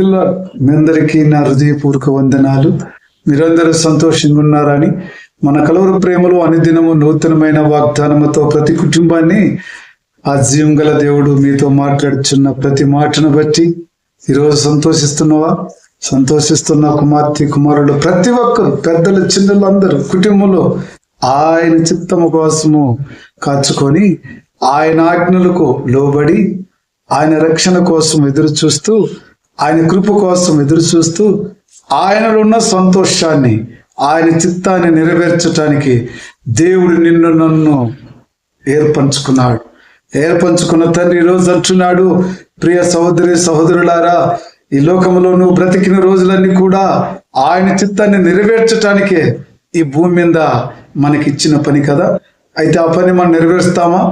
మీ అందరికీ నా హృదయపూర్వక వందనాలు. మీరందరూ సంతోషంగా ఉన్నారని, మన కలవర ప్రేమలో అనుదినము నూతనమైన వాగ్దానముతో ప్రతి కుటుంబాన్ని ఆ జీవం గల దేవుడు మీతో మాట్లాడుచున్న ప్రతి మాటను బట్టి ఈరోజు సంతోషిస్తున్నావా? సంతోషిస్తున్న కుమార్తె కుమారుడు ప్రతి ఒక్కరు, పెద్దలు చిన్నలు అందరూ కుటుంబంలో ఆయన చిత్తము కోసము కాచుకొని ఆయన ఆజ్ఞలకు లోబడి ఆయన రక్షణ కోసం ఎదురు చూస్తూ, ఆయన కృప కోసం ఎదురు చూస్తూ, ఆయనలో ఉన్న సంతోషాన్ని, ఆయన చిత్తాన్ని నెరవేర్చటానికి దేవుడు నిన్ను నన్ను ఏర్పంచుకున్న తండ్రి ఈరోజు అంటున్నాడు, ప్రియ సహోదరి సహోదరులారా, ఈ లోకంలో నువ్వు బ్రతికిన రోజులన్నీ కూడా ఆయన చిత్తాన్ని నెరవేర్చటానికే ఈ భూమి మీద మనకిచ్చిన పని కదా. అయితే ఆ పని మనం నెరవేరుస్తామా?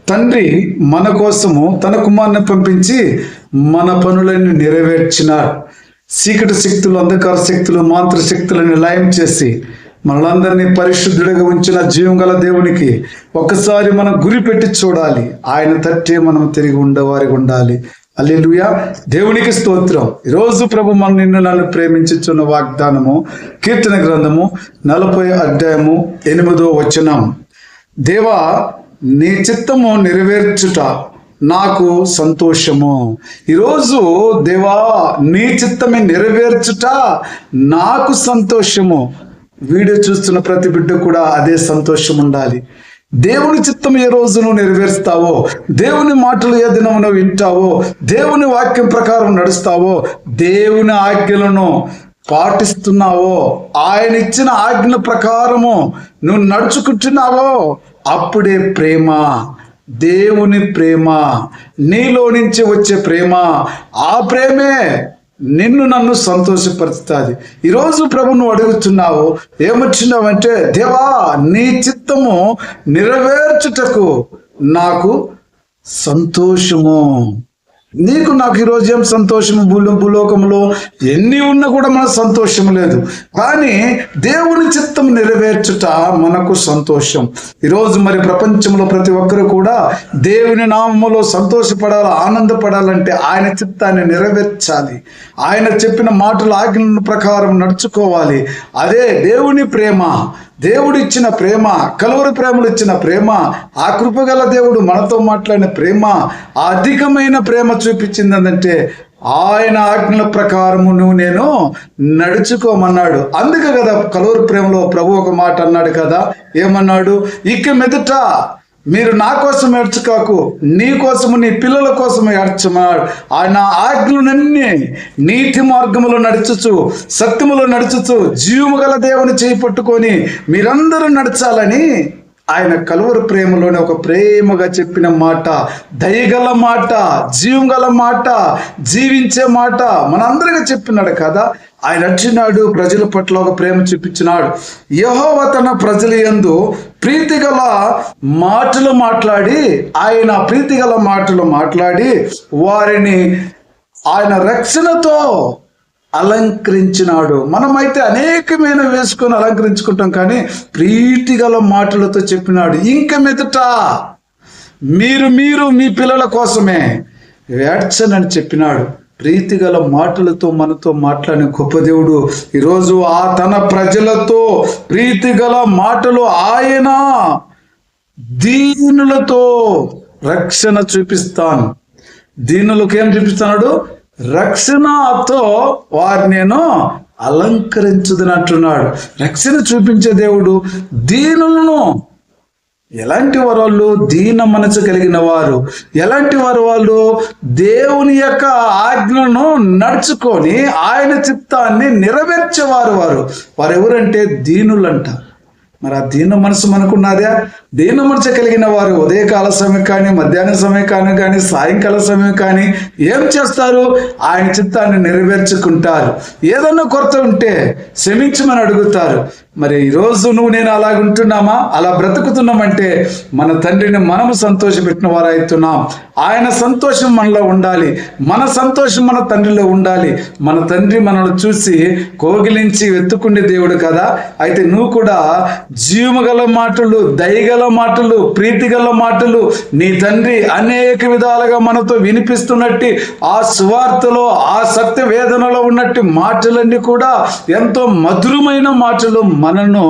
తండ్రి మన కోసము తన కుమారుని పంపించి మన పనులన్నీ నెరవేర్చినాడు. చీకటి శక్తులు, అంధకార శక్తులు, మాంత్ర శక్తులను లయం చేసి మనలందరినీ పరిశుద్ధుడిగా ఉంచిన జీవం గల దేవునికి ఒకసారి మనం గురి పెట్టి చూడాలి. ఆయన తట్టే మనం తిరిగి ఉండేవారికి ఉండాలి. హల్లెలూయా, దేవునికి స్తోత్రం. ఈరోజు ప్రభు మన నిన్ను నన్ను ప్రేమించుచున్న వాగ్దానము కీర్తన గ్రంథము 40:8 దేవా, నీ చిత్తము నెరవేర్చుట నాకు సంతోషము. ఈరోజు దేవా, నీ చిత్తమే నెరవేర్చుట నాకు సంతోషము. వీడియో చూస్తున్న ప్రతి బిడ్డ కూడా అదే సంతోషం ఉండాలి. దేవుని చిత్తం ఏ రోజు నువ్వు నెరవేరుస్తావో, దేవుని మాటలు ఏ దినము నువ్వు వింటావో, దేవుని వాక్యం ప్రకారం నడుస్తావో, దేవుని ఆజ్ఞలను పాటిస్తున్నావో, ఆయన ఇచ్చిన ఆజ్ఞల ప్రకారము నువ్వు నడుచుకుంటున్నావో, అప్పుడే ప్రేమ, దేవుని ప్రేమ, నీలో నుంచి వచ్చే ప్రేమ, ఆ ప్రేమే నిన్ను నన్ను సంతోషపరుస్తుంది. ఈరోజు ప్రభు నువ్వు అడుగుతున్నావు, ఏమొచ్చినావంటే, దేవా, నీ చిత్తము నెరవేర్చుటకు నాకు సంతోషము. నీకు నాకు ఈరోజు ఏం సంతోషము? భూలోకంలో ఎన్ని ఉన్నా కూడా మన సంతోషం లేదు, కానీ దేవుని చిత్తం నెరవేర్చుట మనకు సంతోషం. ఈరోజు మరి ప్రపంచంలో ప్రతి ఒక్కరు కూడా దేవుని నామములో సంతోషపడాలి, ఆనందపడాలంటే ఆయన చిత్తాన్ని నెరవేర్చాలి, ఆయన చెప్పిన మాటల ఆజ్ఞల ప్రకారం నడుచుకోవాలి. అదే దేవుని ప్రేమ, దేవుడు ఇచ్చిన ప్రేమ, కలువరి ప్రేమలు ఇచ్చిన ప్రేమ, ఆ కృపగల దేవుడు మనతో మాట్లాడిన ప్రేమ, ఆ అధికమైన ప్రేమ చూపించింది అంటే ఆయన ఆజ్ఞల ప్రకారము నేను నడుచుకోమన్నాడు. అందుకే కదా కలువరి ప్రేమలో ప్రభు ఒక మాట అన్నాడు కదా, ఏమన్నాడు? ఇక మీదట మీరు నా కోసం ఏడ్చుకాకు, నీ కోసము నీ పిల్లల కోసము ఏడ్చమన్నాడు. ఆయన ఆజ్ఞలన్నీ నీతి మార్గములో నడుచుచు, సత్యములో నడుచుచు, జీవము గల దేవుని చేయి పట్టుకొని మీరందరూ నడచాలని ఆయన కలువరి ప్రేమలోనే ఒక ప్రేమగా చెప్పిన మాట, దయగల మాట, జీవం గల మాట, జీవించే మాట మనందరికీ చెప్పినాడు కదా. ఆయన వచ్చినాడు, ప్రజల పట్ల ఒక ప్రేమ చూపించినాడు. యెహోవా తన ప్రజల యందు ప్రీతిగల మాటలు మాట్లాడి, ఆయన ప్రీతిగల మాటలు మాట్లాడి వారిని ఆయన రక్షణతో అలంకరించినాడు. మనమైతే అనేకమైన వేసుకొని అలంకరించుకుంటాం, కానీ ప్రీతిగల మాటలతో చెప్పినాడు, ఇంక మీదట మీరు మీ పిల్లల కోసమే ఏడ్చనని చెప్పినాడు. ప్రీతిగల మాటలతో మనతో మాట్లాడిన గొప్ప దేవుడు ఈరోజు ఆ తన ప్రజలతో ప్రీతిగల మాటలు, ఆయన దీనులతో రక్షణ చూపిస్తాను. దీనులకు ఏం చూపిస్తున్నాడు? రక్షణతో వారిని నేను అలంకరించుదని అంటున్నాడు. రక్షణ చూపించే దేవుడు దీనులను, ఎలాంటి వారు వాళ్ళు? దీన మనసు కలిగిన వారు. ఎలాంటి వారు వాళ్ళు? దేవుని యొక్క ఆజ్ఞలను నడుచుకొని ఆయన చిత్తాన్ని నెరవేర్చేవారు. వారు ఎవరంటే దీనులంట. మరి ఆ దీన మనసు మనకున్నదా? దీన మనసు కలిగిన వారు ఉదయకాల సమయం కానీ, మధ్యాహ్న సమయం కానీ, సాయంకాల సమయం కానీ ఏం చేస్తారు? ఆయన చిత్తాన్ని నెరవేర్చుకుంటారు. ఏదన్నా కొరత ఉంటే క్షమించమని అడుగుతారు. మరి ఈరోజు నువ్వు నేను అలాగుంటున్నామా? అలా బ్రతుకుతున్నామంటే మన తండ్రిని మనము సంతోషపెట్టిన వారు అవుతున్నాం. ఆయన సంతోషం మనలో ఉండాలి, మన సంతోషం మన తండ్రిలో ఉండాలి. మన తండ్రి మనల్ని చూసి కోగిలించి వెతుక్కునే దేవుడు కదా. అయితే నువ్వు కూడా జీవము గల మాటలు, దయగల మాటలు, ప్రీతిగల మాటలు నీ తండ్రి అనేక విధాలుగా మనతో వినిపిస్తున్నట్టు ఆ సువార్తలో, ఆ సత్య వేదనలో ఉన్నట్టు మాటలన్నీ కూడా ఎంతో మధురమైన మాటలు మనను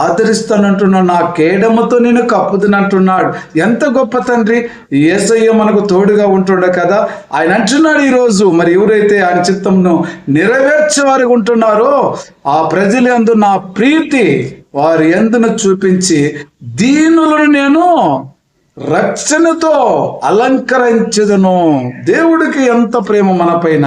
ఆదరిస్తానంటున్నాడు. నా కేడముతో నేను కప్పుదునంటున్నాడు. ఎంత గొప్ప తండ్రి! యేసయ్య మనకు తోడుగా ఉంటుండే కదా. ఆయన అంటున్నాడు ఈరోజు, మరి ఎవరైతే ఆయన చిత్తంను నెరవేర్చేవారు ఉంటున్నారో ఆ ప్రజల యందు నా ప్రీతి వారి యందును చూపించి దీనులను నేను రక్షణతో అలంకరించదును. దేవుడికి ఎంత ప్రేమ మన పైన!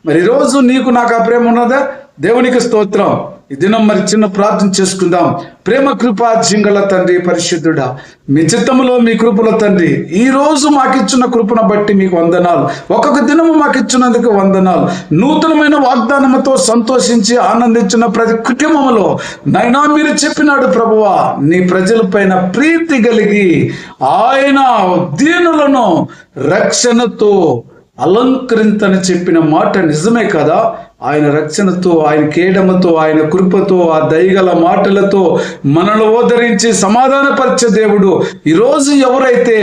మరి ఈరోజు నీకు నాకు ఆ ప్రేమ ఉన్నదా? దేవునికి స్తోత్రం. ఈ దినం మరి చిన్న ప్రార్థన చేసుకుందాం. ప్రేమ కృపా జింగళ తండ్రి, పరిశుద్ధుడా, మీ చిత్తములో మీ కృపల తండ్రి, ఈ రోజు మాకిచ్చిన కృపను బట్టి మీకు వందనాలు. ఒక్కొక్క దినము మాకిచ్చినందుకు వందనాలు. నూతనమైన వాగ్దానముతో సంతోషించి ఆనందించిన ప్రతి కుటుంబంలో నైనా మీరు చెప్పినాడు ప్రభువా, నీ ప్రజల పైన ప్రీతి కలిగి ఆయన దీనులను రక్షణతో అలంకరింతని చెప్పిన మాట నిజమే కదా. ఆయన రక్షణతో, ఆయన కేడముతో, ఆయన కృపతో, ఆ దయగల మాటలతో మనను ఓదరించి సమాధానపరిచే దేవుడు ఈరోజు ఎవరైతే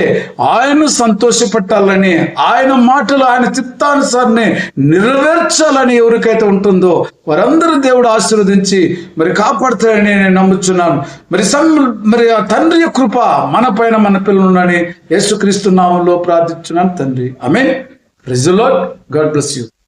ఆయన్ను సంతోషపెట్టాలని, ఆయన మాటలు ఆయన చిత్తానుసారాన్ని నెరవేర్చాలని ఎవరికైతే ఉంటుందో వారందరూ దేవుడు ఆశీర్వదించి మరి కాపాడుతారని నేను నమ్ముచున్నాను. మరి ఆ తండ్రి కృప మన పైన, మన పిల్లలని యేసుక్రీస్తు నామములో ప్రార్థించున్నాను తండ్రి. Amen. Praise the Lord. God bless you.